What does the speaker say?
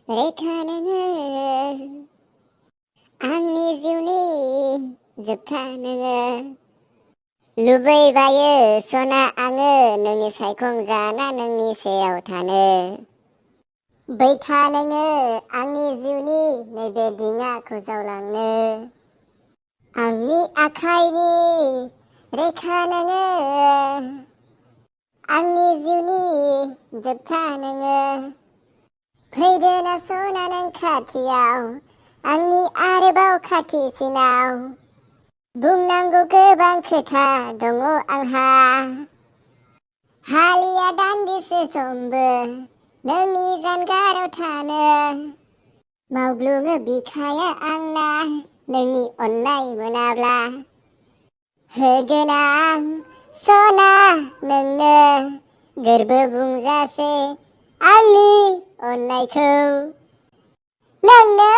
रेखा नोङो आंनि जिउनि जोबथा नोङो लुबैबायो सना आङो नोंनि सायखंजाना नोंनि सायाव थानो बैथा नोङो आंनि जिउनि नैबे दिङाखौ जावलांनो आंनि आखाइनि रेखा नोङो आंनि जिउनि जोबथा नोङो फैदो ना सना नों खाथियाव आंनि आरोबाव खाथिसिनाव बुंनांगौ गोबां खोथा दङ आंहा हालिया दान्दिसे समबो नोंनि जानगाराव थानो मावग्लुङो बिखाया आंना नोंनि अननाय मोनाब्ला होगोन आं सना नोंनो गोरबो बुंजासे आंनि अननायखौ नोंनो